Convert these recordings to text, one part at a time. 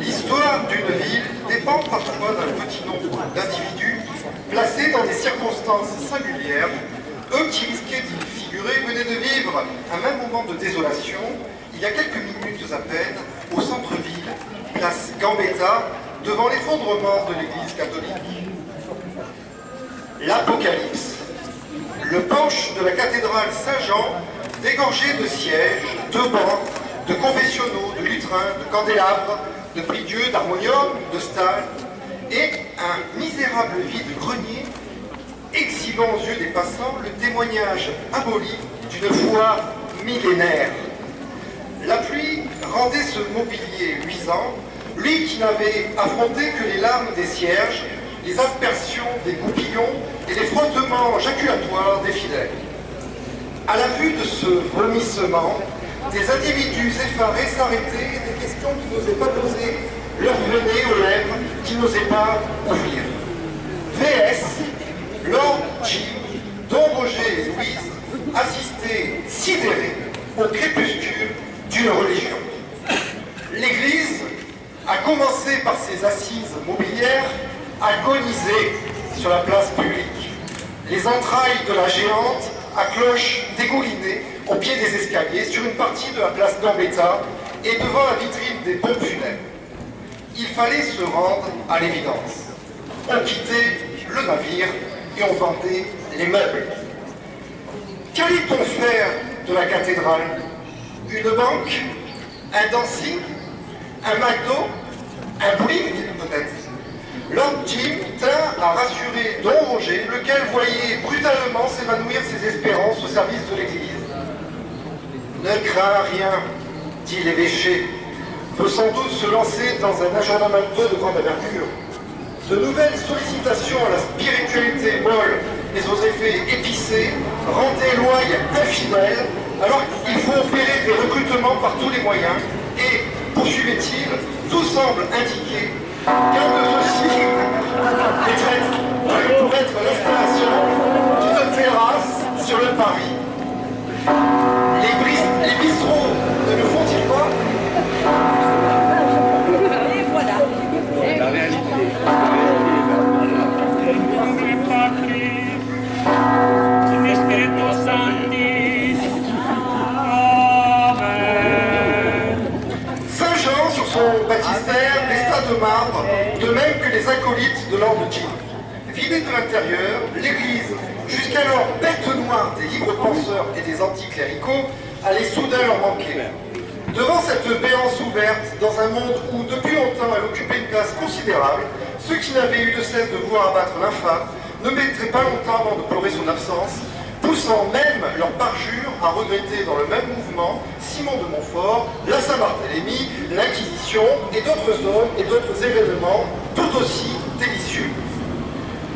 L'histoire d'une ville dépend parfois d'un petit nombre d'individus placés dans des circonstances singulières. Eux qui risquaient d'y figurer venaient de vivre un même moment de désolation, il y a quelques minutes à peine, au centre-ville, place Gambetta, devant l'effondrement de l'Église catholique. L'Apocalypse. Le penche de la cathédrale Saint-Jean, dégorgé de sièges, de bancs, de confessionnaux, de lutrins, de candélabres, de prie-dieu, d'harmonium, de stalles, et un misérable vide-grenier exhibant aux yeux des passants le témoignage aboli d'une foi millénaire. La pluie rendait ce mobilier luisant, lui qui n'avait affronté que les larmes des cierges, les aspersions des goupillons et les frottements jaculatoires des fidèles. À la vue de ce vomissement, des individus effarés s'arrêtaient et des questions qui n'osaient pas poser leur venaient aux lèvres, qui n'osaient pas ouvrir. VS, Lord Jim, Don Roger et Louise assistaient sidérés au crépuscule d'une religion. L'Église a commencé par ses assises mobilières, agonisé sur la place publique. Les entrailles de la géante à cloche dégoulinée au pied des escaliers sur une partie de la place Gambetta et devant la vitrine des pompes funèbres. Il fallait se rendre à l'évidence. On quittait le navire et on vendait les meubles. Qu'allait-on faire de la cathédrale? Une banque? Un dancing? Un McDo? Un bowling peut-être? Lord Jim tint à rassurer Don Roger, lequel voyait brutalement s'évanouir ses espérances au service de l'Église. Ne crains rien, dit l'évêché, peut sans doute se lancer dans un aggiornamento de grande envergure. De nouvelles sollicitations à la spiritualité molle et aux effets épicés rendaient l'ouaille infidèle, alors qu'il faut opérer des recrutements par tous les moyens et, poursuivait-il, tout semble indiquer qu'un de ceux-ci est traître pour être l'installation d'une terrasse sur le Paris. Les bistrots ne le font-ils pas? Et voilà. La réalité. Saint-Jean, sur son baptistère, resta de marbre, de même que les acolytes de Lord Jim. Vidée de l'intérieur, l'église, jusqu'alors bête noire des libres penseurs et des anticléricaux, allait soudain leur manquer. Devant cette béance ouverte, dans un monde où depuis longtemps elle occupait une place considérable, ceux qui n'avaient eu de cesse de voir abattre l'infâme ne mettraient pas longtemps avant de pleurer son absence, poussant même leur parjure à regretter dans le même mouvement Simon de Montfort, la Saint-Barthélemy, l'Inquisition et d'autres hommes et d'autres événements tout aussi délicieux.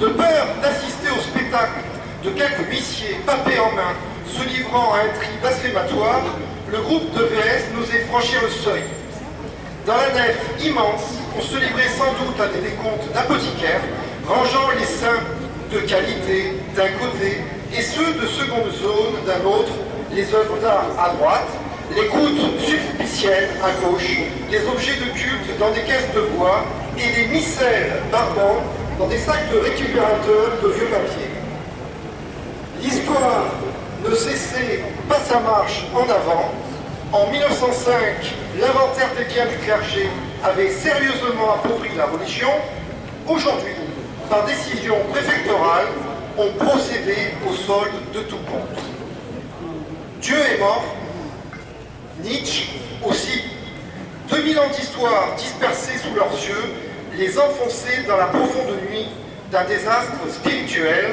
De peur d'assister au spectacle de quelques huissiers, papés en main, se livrant à un tri blasphématoire, le groupe de VS n'osait franchir le seuil. Dans la nef immense, on se livrait sans doute à des décomptes d'apothicaires, rangeant les saints de qualité d'un côté et ceux de seconde zone d'un autre, les œuvres d'art à droite, les gouttes sulpiciennes à gauche, les objets de culte dans des caisses de bois et les micelles barbants dans des sacs de récupérateurs de vieux papier. L'histoire ne cessait pas sa marche en avant. En 1905, l'inventaire des biens du clergé avait sérieusement appauvri la religion. Aujourd'hui, par décision préfectorale, on procédait au solde de tout compte. Dieu est mort, Nietzsche aussi. 2000 ans d'histoire dispersés sous leurs yeux, les enfonçaient dans la profonde nuit d'un désastre spirituel.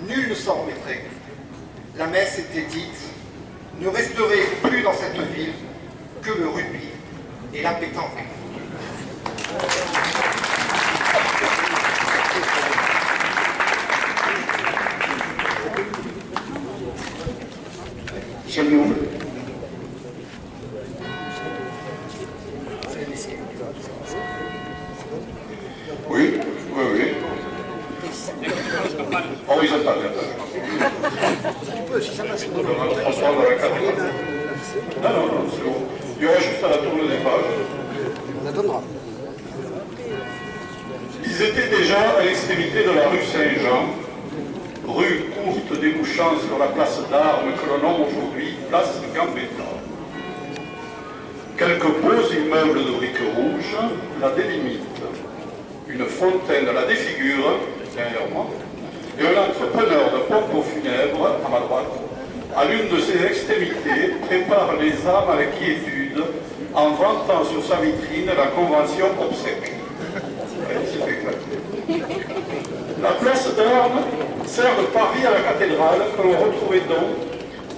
Nul ne s'en remettrait. La messe était dite, ne resterait plus dans cette ville que le rugby et la pétanque. Génial. Oui, oui, oui. Oh oui, j'entends, François dans la caméra. Non, non, non, c'est bon. Il y aura juste à la tourne des pages. On attendra. Ils étaient déjà à l'extrémité de la rue Saint-Jean, rue courte débouchant sur la place d'Armes que l'on nomme aujourd'hui place Gambetta. Quelques beaux immeubles de briques rouges la délimitent. Une fontaine la défigure, derrière moi, et un entrepreneur de pompes funèbres, à ma droite, à l'une de ses extrémités, prépare les âmes à la quiétude en vantant sur sa vitrine la convention obsèque. La place d'Armes sert de parvis à la cathédrale que l'on retrouvait donc,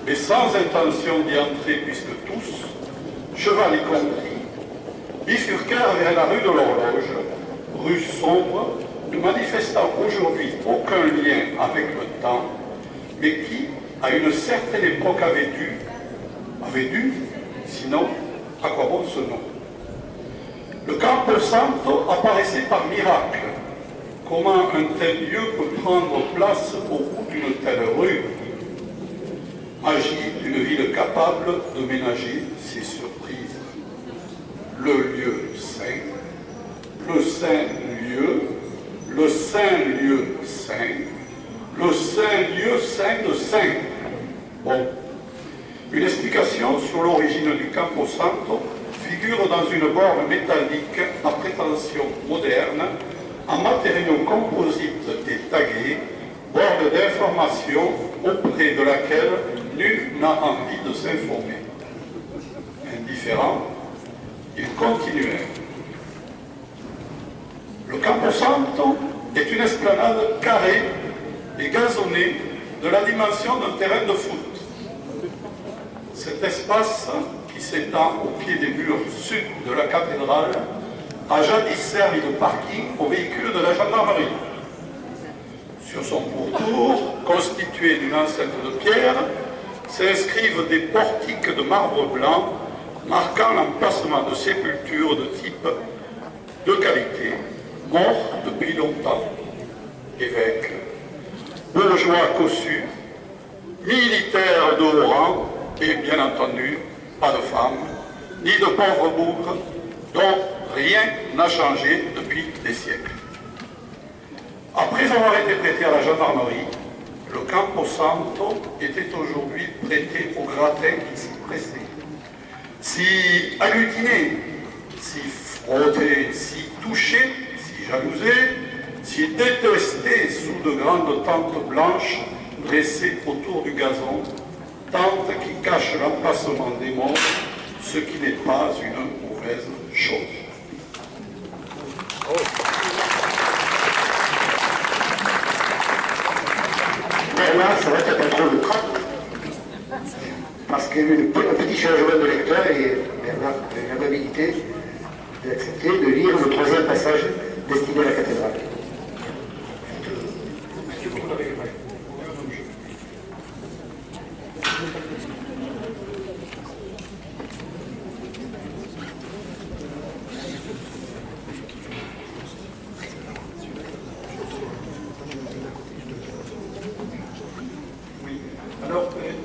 mais sans intention d'y entrer puisque tous, cheval y compris, bifurquèrent vers la rue de l'Horloge, rue sombre, ne manifestant aujourd'hui aucun lien avec le temps, mais qui, à une certaine époque, avait dû, sinon, à quoi bon ce nom? Le Campo Santo apparaissait par miracle. Comment un tel lieu peut prendre place au bout d'une telle rue? Magie d'une ville capable de ménager ses surprises. Le lieu saint, le saint lieu, le saint lieu saint, le saint lieu saint de saint. Bon, une explication sur l'origine du Campo Santo figure dans une borne métallique à prétention moderne, en matériaux composites et tagués, borne d'information auprès de laquelle nul n'a envie de s'informer. Indifférent, il continuait. Le Campo Santo est une esplanade carrée et gazonnée de la dimension d'un terrain de foot. Cet espace, qui s'étend au pied des murs sud de la cathédrale, a jadis servi de parking aux véhicules de la gendarmerie. Sur son pourtour, constitué d'une enceinte de pierre, s'inscrivent des portiques de marbre blanc marquant l'emplacement de sépultures de type de qualité, morts depuis longtemps. Évêques, bourgeois cossus, militaires de haut rang, et bien entendu, pas de femmes, ni de pauvres bougres, dont rien n'a changé depuis des siècles. Après avoir été prêté à la gendarmerie, le Campo Santo était aujourd'hui prêté au gratin qui s'y pressait. S'y agglutiner, s'y frotter, s'y toucher, s'y jalouser, s'y détester sous de grandes tentes blanches dressées autour du gazon, tentes qui cachent l'emplacement des morts, ce qui n'est pas une mauvaise chose. Bernard, ça va être un contrôle de trappe, parce qu'il y a eu un petit changement de lecteur et Bernard a eu l'amabilité d'accepter de lire le troisième passage destiné à la cathédrale.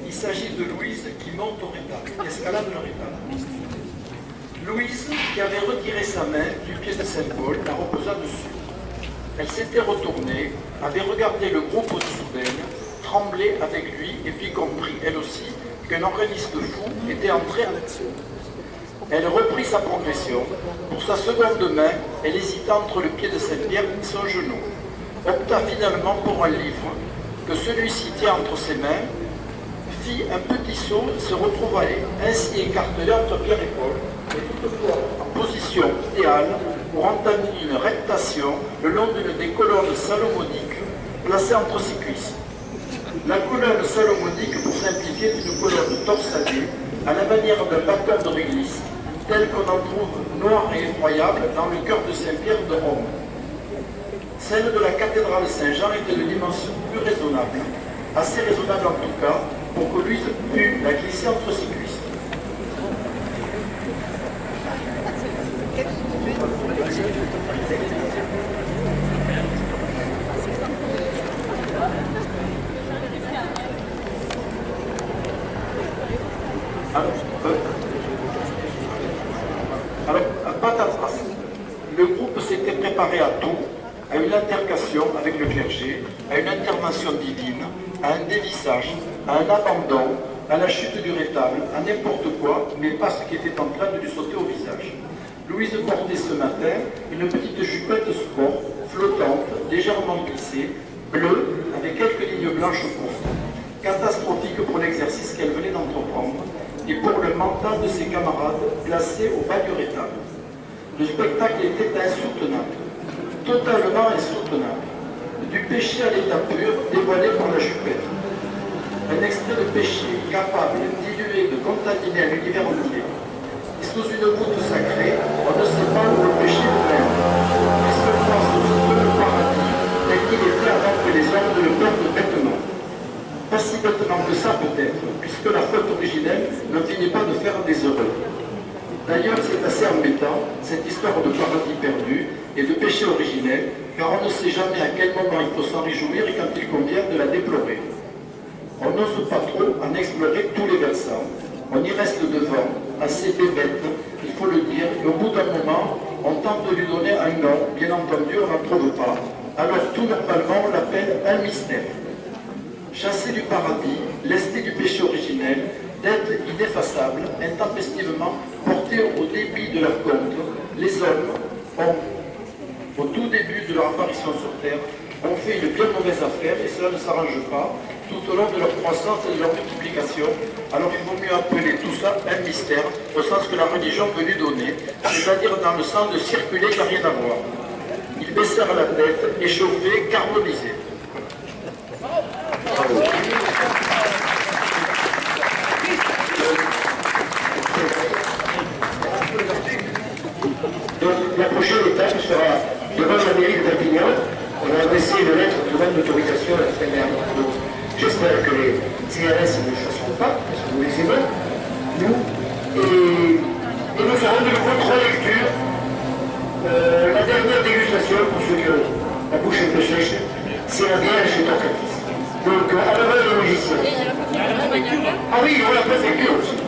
Il s'agit de Louise qui monte au rétable, escalade le rétable. Louise, qui avait retiré sa main du pied de Saint-Paul, la reposa dessus. Elle s'était retournée, avait regardé le groupe au-dessous d'elle, tremblé avec lui, et puis compris, elle aussi, qu'un organiste fou était entré en action. Elle reprit sa progression. Pour sa seconde main, elle hésita entre le pied de Saint-Pierre et son genou. Opta finalement pour un livre, que celui-ci tient entre ses mains, fit un petit saut et se retrouva ainsi écartelé entre Pierre et Paul, et toutefois en position idéale pour entamer une rectation le long d'une des colonnes salomoniques placée entre ses cuisses. La colonne salomonique, pour simplifier, est une colonne torsadée à la manière d'un bâton de réglisse, tel qu'on en trouve noir et effroyable dans le cœur de Saint-Pierre de Rome. Celle de la cathédrale Saint-Jean était de dimension plus raisonnable, assez raisonnable en tout cas, pour que Louise pût la glisser entre ses cuisses. Alors, patatras. Le groupe s'était préparé à tout, à une altercation avec le clergé, à une intervention divine, à un dévissage, à un abandon, à la chute du rétable, à n'importe quoi, mais pas ce qui était en train de lui sauter au visage. Louise portait ce matin une petite jupette sport, flottante, légèrement glissée, bleue, avec quelques lignes blanches courtes, catastrophique pour l'exercice qu'elle venait d'entreprendre et pour le mental de ses camarades placés au bas du rétable. Le spectacle était insoutenable, totalement insoutenable. Du péché à l'état pur, dévoilé par la jupette. Un extrait de péché capable, dilué, de contaminer un univers entier. Et sous une voûte sacrée, on ne sait pas où le péché mène. Puisque on pense surtout le paradis, tel qu'il était avant que les hommes ne le perdent bêtement. Pas si bêtement que ça peut-être, puisque la faute originelle ne finit pas de faire des heureux. D'ailleurs, c'est assez embêtant, cette histoire de paradis perdu et de péché originel, car on ne sait jamais à quel moment il faut s'en réjouir et quand il convient de la déplorer. On n'ose pas trop en explorer tous les versants. On y reste devant, assez bébête, il faut le dire, et au bout d'un moment, on tente de lui donner un nom, bien entendu, on n'en trouve pas. Alors tout normalement, on l'appelle un mystère. Chassé du paradis, lesté du péché originel, d'être ineffaçable, intempestivement portés au débit de leur compte, les hommes ont, au tout début de leur apparition sur Terre, ont fait une bien mauvaise affaire et cela ne s'arrange pas tout au long de leur croissance et de leur multiplication. Alors il vaut mieux appeler tout ça un mystère, au sens que la religion veut lui donner, c'est-à-dire dans le sens de circuler qui n'a rien à voir. Ils baissèrent la tête, échauffés, carbonisés. Donc la prochaine étape sera devant la mairie de Perpignan. On a adressé une lettre de demande d'autorisation la semaine dernière. Donc j'espère que les CRS ne chasseront pas, parce que nous les aimons, nous. Et nous ferons de nouveau 3 lectures. La dernière dégustation, pour ceux qui ont la bouche un peu sèche, c'est la bière chez Torcatis. Donc à la main des musiciens. Ah oui, on la préfecture aussi.